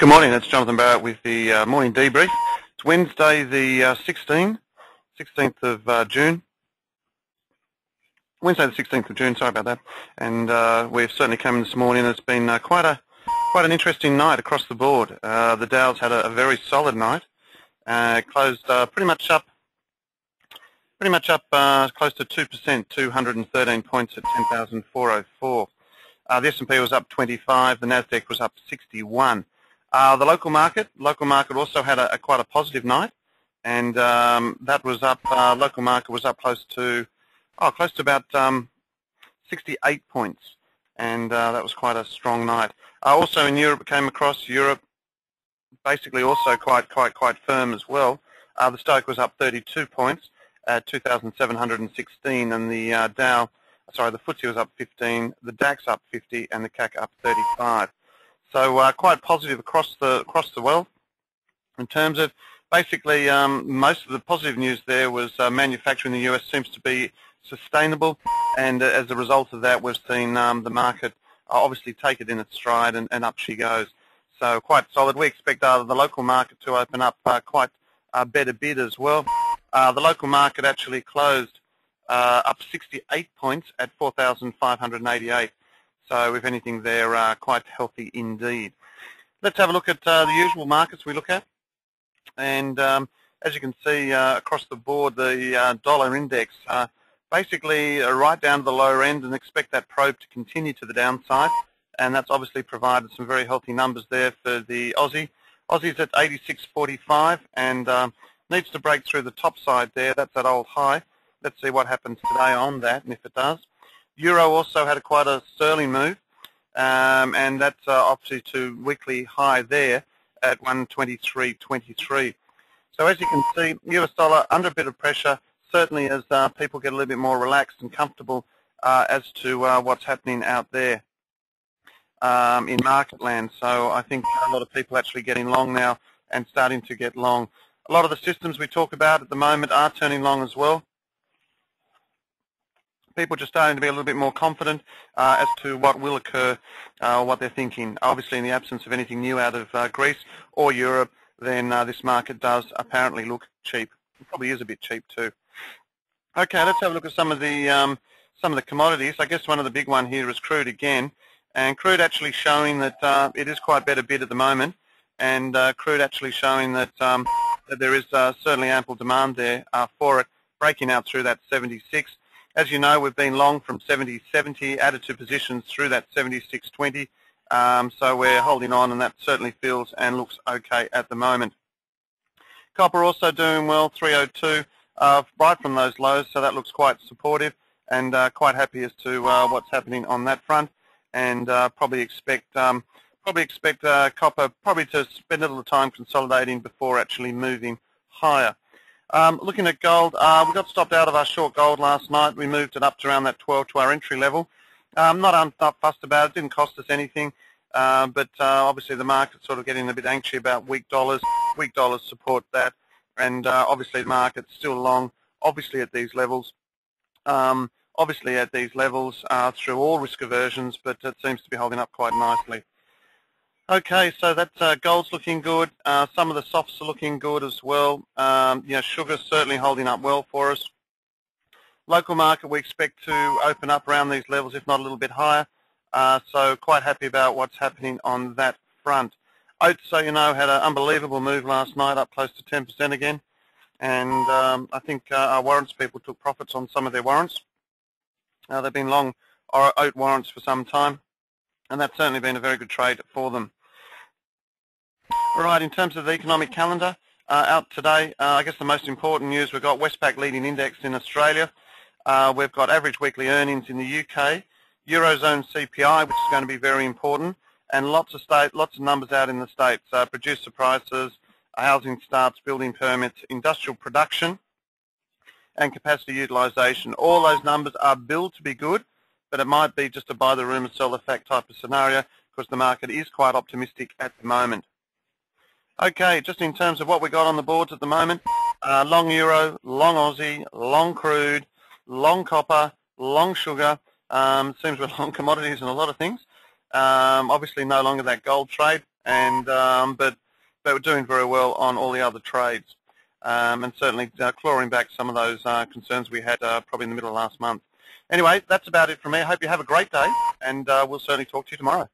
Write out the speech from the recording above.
Good morning, it's Jonathan Barratt with the morning debrief. It's Wednesday the 16th of June. Wednesday the 16th of June, sorry about that. And we've certainly come in this morning. It's been quite an interesting night across the board. The Dow's had a very solid night. Closed pretty much up close to 2%, 213 points at 10,404. The S&P was up 25, the Nasdaq was up 61. The local market also had quite a positive night, and that was up. Local market was up close to about 68 points, and that was quite a strong night. Also in Europe, came across Europe, basically also quite firm as well. The Stoic was up 32 points at 2,716, and the the FTSE was up 15, the DAX up 50, and the CAC up 35. So quite positive across the world. In terms of basically most of the positive news there was manufacturing in the US seems to be sustainable, and as a result of that, we've seen the market obviously take it in its stride, and up she goes. So quite solid. We expect the local market to open up quite a better bid as well. The local market actually closed up 68 points at 4,588. So if anything, they're quite healthy indeed. Let's have a look at the usual markets we look at. And as you can see across the board, the dollar index basically right down to the lower end, and expect that probe to continue to the downside. And that's obviously provided some very healthy numbers there for the Aussie. Aussie's at 86.45 and needs to break through the top side there. That's that old high. Let's see what happens today on that, and if it does. Euro also had quite a sterling move, and that's obviously to weekly high there at 123.23. So as you can see, US dollar under a bit of pressure, certainly as people get a little bit more relaxed and comfortable as to what's happening out there in market land. So I think a lot of people actually getting long now and starting to get long. A lot of the systems we talk about at the moment are turning long as well. People just starting to be a little bit more confident as to what will occur, what they're thinking. Obviously, in the absence of anything new out of Greece or Europe, then this market does apparently look cheap. It probably is a bit cheap too. Okay, let's have a look at some of the commodities. I guess one of the big one here is crude again, and crude actually showing that it is quite better bid at the moment, and crude actually showing that that there is certainly ample demand there for it, breaking out through that 76. As you know, we've been long from 70.70, added to positions through that 76.20, so we're holding on, and that certainly feels and looks okay at the moment. Copper also doing well, 302, right from those lows, so that looks quite supportive, and quite happy as to what's happening on that front, and probably expect copper probably to spend a little time consolidating before actually moving higher. Looking at gold, we got stopped out of our short gold last night. We moved it up to around that 12 to our entry level. Not fussed about it. Didn't cost us anything, but obviously the market's sort of getting a bit anxious about weak dollars. Weak dollars support that, and obviously the market's still long. Obviously at these levels. Through all risk aversions, but it seems to be holding up quite nicely. Okay, so that's gold's looking good. Some of the softs are looking good as well. Sugar's certainly holding up well for us. Local market, we expect to open up around these levels, if not a little bit higher. So quite happy about what's happening on that front. Oats, so you know, had an unbelievable move last night, up close to 10% again. And I think our warrants people took profits on some of their warrants. They've been long oat warrants for some time, and that's certainly been a very good trade for them. All right, in terms of the economic calendar, out today, I guess the most important news, we've got Westpac leading index in Australia. We've got average weekly earnings in the UK, Eurozone CPI, which is going to be very important, and lots of numbers out in the States. Producer prices, housing starts, building permits, industrial production, and capacity utilisation. All those numbers are billed to be good, but it might be just a buy the rumour, sell the fact type of scenario, because the market is quite optimistic at the moment. Okay, just in terms of what we got on the boards at the moment, long euro, long Aussie, long crude, long copper, long sugar. Seems we're long commodities and a lot of things. Obviously no longer that gold trade. and but we're doing very well on all the other trades, and certainly clawing back some of those concerns we had probably in the middle of last month. Anyway, that's about it from me. I hope you have a great day, and we'll certainly talk to you tomorrow.